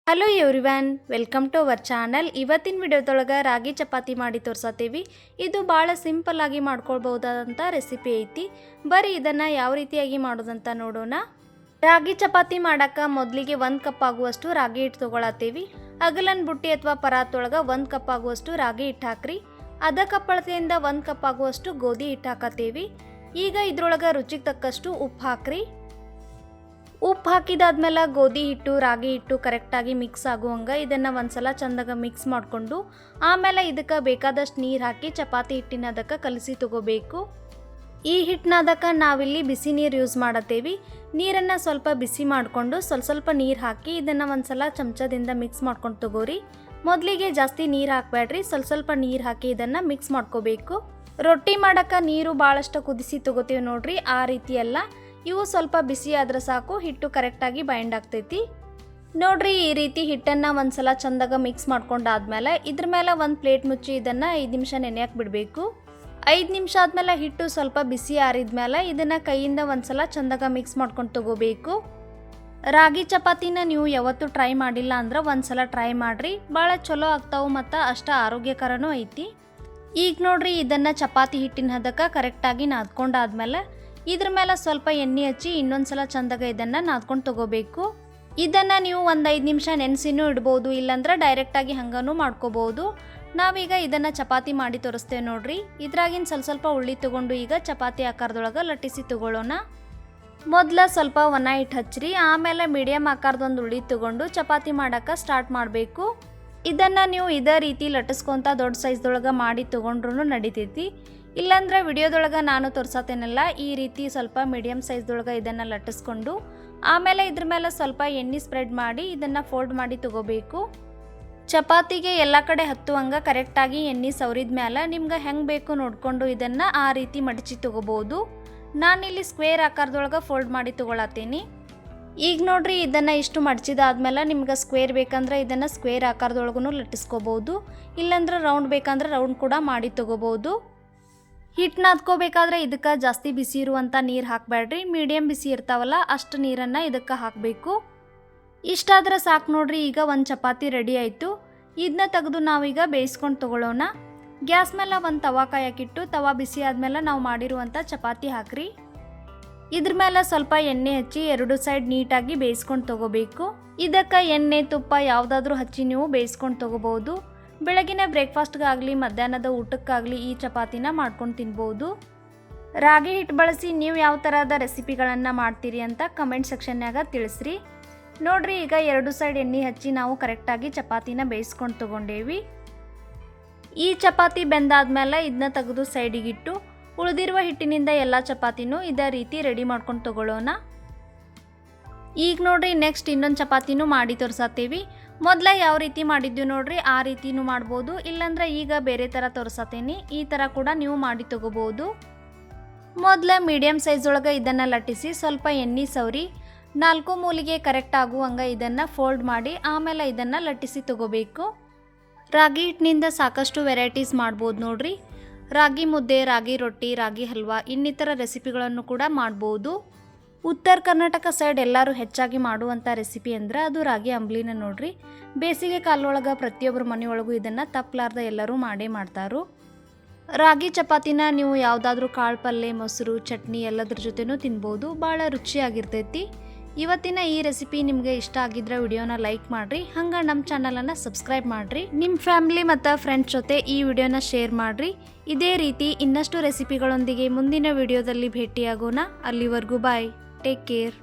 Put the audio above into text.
Hello everyone, welcome to our channel. ಇವತ್ತಿನ ವಿಡಿಯೋದೊಳಗೆ ರಾಗಿ ಚಪಾತಿ ಮಾಡಿ ತೋರಿಸತ್ತೀವಿ. ಇದು ಭಾಳ ಸಿಂಪಲ್ ಆಗಿ ಮಾಡ್ಕೊಳ್ಬಹುದಾದಂಥ ರೆಸಿಪಿ ಐತಿ. ಬರೀ ಇದನ್ನು ಯಾವ ರೀತಿಯಾಗಿ ಮಾಡೋದಂತ ನೋಡೋಣ. ರಾಗಿ ಚಪಾತಿ ಮಾಡೋಕ್ಕೆ ಮೊದಲಿಗೆ 1 ಕಪ್ ಆಗುವಷ್ಟು ರಾಗಿ ಹಿಟ್ಟು ತೊಗೊಳತ್ತೀವಿ. ಅಗಲನ್ ಬುಟ್ಟಿ ಅಥವಾ ಪರಾತೊಳಗೆ 1 ಕಪ್ ಆಗುವಷ್ಟು ರಾಗಿ ಹಿಟ್ಟು ಹಾಕ್ರಿ. ಅರ್ಧ ಕಪ್ ಅಳತೆಯಿಂದ 1 ಕಪ್ ಆಗುವಷ್ಟು ಗೋಧಿ ಹಿಟ್ಟು ಹಾಕತ್ತೀವಿ. ಈಗ ಇದ್ರೊಳಗೆ ರುಚಿಗೆ ತಕ್ಕಷ್ಟು ಉಪ್ಪು ಹಾಕ್ರಿ. ಉಪ್ಪು ಹಾಕಿದಾದ್ಮೇಲೆ ಗೋಧಿ ಹಿಟ್ಟು ರಾಗಿ ಹಿಟ್ಟು ಕರೆಕ್ಟಾಗಿ ಮಿಕ್ಸ್ ಆಗುವಂಗೆ ಇದನ್ನು ಒಂದ್ಸಲ ಚಂದಾಗ ಮಿಕ್ಸ್ ಮಾಡಿಕೊಂಡು ಆಮೇಲೆ ಇದಕ್ಕೆ ಬೇಕಾದಷ್ಟು ನೀರು ಹಾಕಿ ಚಪಾತಿ ಹಿಟ್ಟಿನ ಅದಕ್ಕೆ ಕಲಸಿ ತಗೋಬೇಕು. ಈ ಹಿಟ್ಟಿನ ಅದಕ್ಕೆ ನಾವಿಲ್ಲಿ ಬಿಸಿ ನೀರು ಯೂಸ್ ಮಾಡತ್ತೇವಿ. ನೀರನ್ನು ಸ್ವಲ್ಪ ಬಿಸಿ ಮಾಡಿಕೊಂಡು ಸ್ವಲ್ಪ ನೀರು ಹಾಕಿ ಇದನ್ನು ಒಂದ್ಸಲ ಚಮಚದಿಂದ ಮಿಕ್ಸ್ ಮಾಡ್ಕೊಂಡು ತಗೋರಿ. ಮೊದಲಿಗೆ ಜಾಸ್ತಿ ನೀರು ಹಾಕಬೇಡ್ರಿ, ಸ್ವಲ್ಪ ನೀರು ಹಾಕಿ ಇದನ್ನು ಮಿಕ್ಸ್ ಮಾಡ್ಕೋಬೇಕು. ರೊಟ್ಟಿ ಮಾಡೋಕ್ಕೆ ನೀರು ಭಾಳಷ್ಟು ಕುದಿಸಿ ತಗೋತೀವಿ ನೋಡ್ರಿ, ಆ ರೀತಿ ಎಲ್ಲ. ಇವು ಸ್ವಲ್ಪ ಬಿಸಿ ಆದ್ರೆ ಸಾಕು, ಹಿಟ್ಟು ಕರೆಕ್ಟಾಗಿ ಬೈಂಡ್ ಆಗ್ತೈತಿ ನೋಡ್ರಿ. ಈ ರೀತಿ ಹಿಟ್ಟನ್ನು ಒಂದ್ಸಲ ಚಂದಾಗ ಮಿಕ್ಸ್ ಮಾಡ್ಕೊಂಡಾದ್ಮೇಲೆ ಇದ್ರ ಮೇಲೆ ಒಂದು ಪ್ಲೇಟ್ ಮುಚ್ಚಿ ಇದನ್ನು 5 ನಿಮಿಷ ನೆನೆಯಕ್ಕೆ ಬಿಡಬೇಕು. 5 ನಿಮಿಷ ಆದಮೇಲೆ ಹಿಟ್ಟು ಸ್ವಲ್ಪ ಬಿಸಿ ಆರಿದ್ಮೇಲೆ ಇದನ್ನು ಕೈಯಿಂದ ಒಂದ್ಸಲ ಚಂದಾಗ ಮಿಕ್ಸ್ ಮಾಡ್ಕೊಂಡು ತಗೋಬೇಕು. ರಾಗಿ ಚಪಾತಿನ ನೀವು ಯಾವತ್ತೂ ಟ್ರೈ ಮಾಡಿಲ್ಲ ಅಂದ್ರೆ ಒಂದ್ಸಲ ಟ್ರೈ ಮಾಡಿರಿ, ಭಾಳ ಚಲೋ ಆಗ್ತಾವೆ ಮತ್ತು ಅಷ್ಟು ಆರೋಗ್ಯಕರನೂ ಐತಿ. ಈಗ ನೋಡ್ರಿ ಇದನ್ನು ಚಪಾತಿ ಹಿಟ್ಟಿನ ಹದಕ್ಕೆ ಕರೆಕ್ಟಾಗಿ ನಾದ್ಕೊಂಡಾದ್ಮೇಲೆ ಇದ್ರ ಮೇಲೆ ಸ್ವಲ್ಪ ಎಣ್ಣೆ ಹಚ್ಚಿ ಇನ್ನೊಂದ್ಸಲ ಚಂದಾಗ ಇದನ್ನು ನಾದ್ಕೊಂಡು ತಗೋಬೇಕು. ಇದನ್ನು ನೀವು ಒಂದು 5 ನಿಮಿಷ ನೆನೆಸಿನೂ ಇಡ್ಬೋದು, ಇಲ್ಲಾಂದ್ರೆ ಡೈರೆಕ್ಟಾಗಿ ಹಂಗನೂ ಮಾಡ್ಕೋಬೋದು. ನಾವೀಗ ಇದನ್ನು ಚಪಾತಿ ಮಾಡಿ ತೋರಿಸ್ತೇವೆ ನೋಡ್ರಿ. ಇದ್ರಾಗಿನ ಸ್ವಲ್ಪ ಉಳ್ಳಿ ತೊಗೊಂಡು ಈಗ ಚಪಾತಿ ಆಕಾರದೊಳಗೆ ಲಟ್ಟಿಸಿ ತಗೊಳ್ಳೋಣ. ಮೊದಲ ಸ್ವಲ್ಪ ಒಣ ಹಿಟ್ಟು ಹಚ್ಚಿರಿ, ಆಮೇಲೆ ಮೀಡಿಯಮ್ ಆಕಾರದೊಂದು ಉಳ್ಳಿ ತೊಗೊಂಡು ಚಪಾತಿ ಮಾಡೋಕ್ಕೆ ಸ್ಟಾರ್ಟ್ ಮಾಡಬೇಕು. ಇದನ್ನು ನೀವು ಇದೇ ರೀತಿ ಲಟ್ಟಿಸ್ಕೊತ ದೊಡ್ಡ ಸೈಜ್ದೊಳಗೆ ಮಾಡಿ ತೊಗೊಂಡ್ರೂ ನಡಿತೈತಿ. ಇಲ್ಲಾಂದ್ರೆ ವಿಡಿಯೋದೊಳಗೆ ನಾನು ತೋರ್ಸತ್ತೇನಲ್ಲ, ಈ ರೀತಿ ಸ್ವಲ್ಪ ಮೀಡಿಯಮ್ ಸೈಜ್ದೊಳಗೆ ಇದನ್ನು ಲಟ್ಟಿಸ್ಕೊಂಡು ಆಮೇಲೆ ಇದ್ರ ಮೇಲೆ ಸ್ವಲ್ಪ ಎಣ್ಣೆ ಸ್ಪ್ರೆಡ್ ಮಾಡಿ ಇದನ್ನು ಫೋಲ್ಡ್ ಮಾಡಿ ತಗೋಬೇಕು. ಚಪಾತಿಗೆ ಎಲ್ಲ ಕಡೆ ಹತ್ತುವಂಗೆ ಕರೆಕ್ಟಾಗಿ ಎಣ್ಣೆ ಸವರಿದ ಮೇಲೆ ನಿಮ್ಗೆ ಹೆಂಗೆ ಬೇಕು ನೋಡಿಕೊಂಡು ಇದನ್ನು ಆ ರೀತಿ ಮಡಚಿ ತಗೋಬೋದು. ನಾನಿಲ್ಲಿ ಸ್ಕ್ವೇರ್ ಆಕಾರದೊಳಗೆ ಫೋಲ್ಡ್ ಮಾಡಿ ತೊಗೊಳತ್ತೀನಿ. ಈಗ ನೋಡ್ರಿ ಇದನ್ನು ಇಷ್ಟು ಮಡಚಿದಾದ್ಮೇಲೆ ನಿಮ್ಗೆ ಸ್ಕ್ವೇರ್ ಬೇಕಂದ್ರೆ ಇದನ್ನು ಸ್ಕ್ವೇರ್ ಆಕಾರದೊಳಗೂ ಲಟ್ಟಿಸ್ಕೋಬೋದು, ಇಲ್ಲಾಂದ್ರೆ ರೌಂಡ್ ಬೇಕಂದ್ರೆ ರೌಂಡ್ ಕೂಡ ಮಾಡಿ ತಗೋಬೋದು. ಹಿಟ್ಟು ನಾದ್ಕೋಬೇಕಾದ್ರೆ ಇದಕ್ಕೆ ಜಾಸ್ತಿ ಬಿಸಿ ಇರುವಂಥ ನೀರು ಹಾಕಬೇಡ್ರಿ, ಮೀಡಿಯಮ್ ಬಿಸಿ ಇರ್ತಾವಲ್ಲ ಅಷ್ಟು ನೀರನ್ನು ಇದಕ್ಕೆ ಹಾಕಬೇಕು. ಇಷ್ಟಾದ್ರೆ ಸಾಕು ನೋಡ್ರಿ. ಈಗ ಒಂದು ಚಪಾತಿ ರೆಡಿ ಆಯಿತು. ಇದನ್ನ ತೆಗೆದು ನಾವೀಗ ಬೇಯಿಸ್ಕೊಂಡು ತೊಗೊಳ್ಳೋಣ. ಗ್ಯಾಸ್ ಮೇಲೆ ಒಂದು ತವಾ ಕಾಯಕ್ಕಿಟ್ಟು ತವಾ ಬಿಸಿ ಆದಮೇಲೆ ನಾವು ಮಾಡಿರುವಂಥ ಚಪಾತಿ ಹಾಕ್ರಿ. ಇದ್ರ ಮೇಲೆ ಸ್ವಲ್ಪ ಎಣ್ಣೆ ಹಚ್ಚಿ 2 ಸೈಡ್ ನೀಟಾಗಿ ಬೇಯಿಸ್ಕೊಂಡು ತೊಗೋಬೇಕು. ಇದಕ್ಕೆ ಎಣ್ಣೆ ತುಪ್ಪ ಯಾವುದಾದ್ರೂ ಹಚ್ಚಿ ನೀವು ಬೇಯಿಸ್ಕೊಂಡು ತೊಗೋಬೋದು. ಬೆಳಗಿನ ಬ್ರೇಕ್ಫಾಸ್ಟ್ಗಾಗಲಿ ಮಧ್ಯಾಹ್ನದ ಊಟಕ್ಕಾಗಲಿ ಈ ಚಪಾತಿನ ಮಾಡ್ಕೊಂಡು ತಿನ್ಬೋದು. ರಾಗಿ ಹಿಟ್ಟು ಬಳಸಿ ನೀವು ಯಾವ ಥರದ ರೆಸಿಪಿಗಳನ್ನು ಮಾಡ್ತೀರಿ ಅಂತ ಕಮೆಂಟ್ ಸೆಕ್ಷನ್ಯಾಗ ತಿಳಿಸ್ರಿ ನೋಡ್ರಿ. ಈಗ 2 ಸೈಡ್ ಎಣ್ಣೆ ಹಚ್ಚಿ ನಾವು ಕರೆಕ್ಟಾಗಿ ಚಪಾತಿನ ಬೇಯಿಸ್ಕೊಂಡು ತೊಗೊಂಡೇವಿ. ಈ ಚಪಾತಿ ಬೆಂದಾದ್ಮೇಲೆ ಇದನ್ನ ತೆಗೆದು ಸೈಡಿಗಿಟ್ಟು ಉಳಿದಿರುವ ಹಿಟ್ಟಿನಿಂದ ಎಲ್ಲ ಚಪಾತಿನೂ ಇದೇ ರೀತಿ ರೆಡಿ ಮಾಡ್ಕೊಂಡು ತೊಗೊಳ್ಳೋಣ. ಈಗ ನೋಡ್ರಿ ನೆಕ್ಸ್ಟ್ ಇನ್ನೊಂದು ಚಪಾತಿನೂ ಮಾಡಿ ತೋರಿಸತ್ತೀವಿ. ಮೊದಲ ಯಾವ ರೀತಿ ಮಾಡಿದ್ವಿ ನೋಡ್ರಿ ಆ ರೀತಿನೂ ಮಾಡ್ಬೋದು, ಇಲ್ಲಾಂದ್ರೆ ಈಗ ಬೇರೆ ಥರ ತೋರಿಸತ್ತೀನಿ. ಈ ಥರ ಕೂಡ ನೀವು ಮಾಡಿ ತಗೋಬೋದು. ಮೊದಲ ಮೀಡಿಯಮ್ ಸೈಜ್ ಒಳಗೆ ಇದನ್ನು ಲಟ್ಟಿಸಿ ಸ್ವಲ್ಪ ಎಣ್ಣೆ ಸವರಿ 4 ಮೂಲಿಗೆ ಕರೆಕ್ಟ್ ಆಗುವಂಗೆ ಇದನ್ನು ಫೋಲ್ಡ್ ಮಾಡಿ ಆಮೇಲೆ ಇದನ್ನು ಲಟ್ಟಿಸಿ ತಗೋಬೇಕು. ರಾಗಿ ಹಿಟ್ಟಿನಿಂದ ಸಾಕಷ್ಟು ವೆರೈಟೀಸ್ ಮಾಡ್ಬೋದು ನೋಡ್ರಿ. ರಾಗಿ ಮುದ್ದೆ, ರಾಗಿ ರೊಟ್ಟಿ, ರಾಗಿ ಹಲ್ವಾ ಇನ್ನಿತರ ರೆಸಿಪಿಗಳನ್ನು ಕೂಡ ಮಾಡ್ಬೋದು. ಉತ್ತರ ಕರ್ನಾಟಕ ಸೈಡ್ ಎಲ್ಲರೂ ಹೆಚ್ಚಾಗಿ ಮಾಡುವಂಥ ರೆಸಿಪಿ ಅಂದರೆ ಅದು ರಾಗಿ ಅಂಬ್ಲಿನ ನೋಡ್ರಿ. ಬೇಸಿಗೆ ಕಾಲೊಳಗೆ ಪ್ರತಿಯೊಬ್ಬರ ಮನೆಯೊಳಗೂ ಇದನ್ನು ತಪ್ಪಲಾರ್ದ ಎಲ್ಲರೂ ಮಾಡೇ ಮಾಡ್ತಾರು. ರಾಗಿ ಚಪಾತಿನ ನೀವು ಯಾವುದಾದ್ರೂ ಕಾಳು ಪಲ್ಯ, ಮೊಸರು, ಚಟ್ನಿ ಎಲ್ಲದ್ರ ಜೊತೆನೂ ತಿನ್ಬೋದು, ಭಾಳ ರುಚಿಯಾಗಿರ್ತೈತಿ. ಇವತ್ತಿನ ಈ ರೆಸಿಪಿ ನಿಮಗೆ ಇಷ್ಟ ಆಗಿದ್ರೆ ವಿಡಿಯೋನ ಲೈಕ್ ಮಾಡಿರಿ, ಹಂಗೆ ನಮ್ಮ ಚಾನಲನ್ನು ಸಬ್ಸ್ಕ್ರೈಬ್ ಮಾಡಿರಿ. ನಿಮ್ಮ ಫ್ಯಾಮಿಲಿ ಮತ್ತು ಫ್ರೆಂಡ್ಸ್ ಜೊತೆ ಈ ವಿಡಿಯೋನ ಶೇರ್ ಮಾಡಿರಿ. ಇದೇ ರೀತಿ ಇನ್ನಷ್ಟು ರೆಸಿಪಿಗಳೊಂದಿಗೆ ಮುಂದಿನ ವಿಡಿಯೋದಲ್ಲಿ ಭೇಟಿಯಾಗೋಣ. ಅಲ್ಲಿವರೆಗೂ ಬಾಯ್, ಟೇಕ್ ಕೇರ್.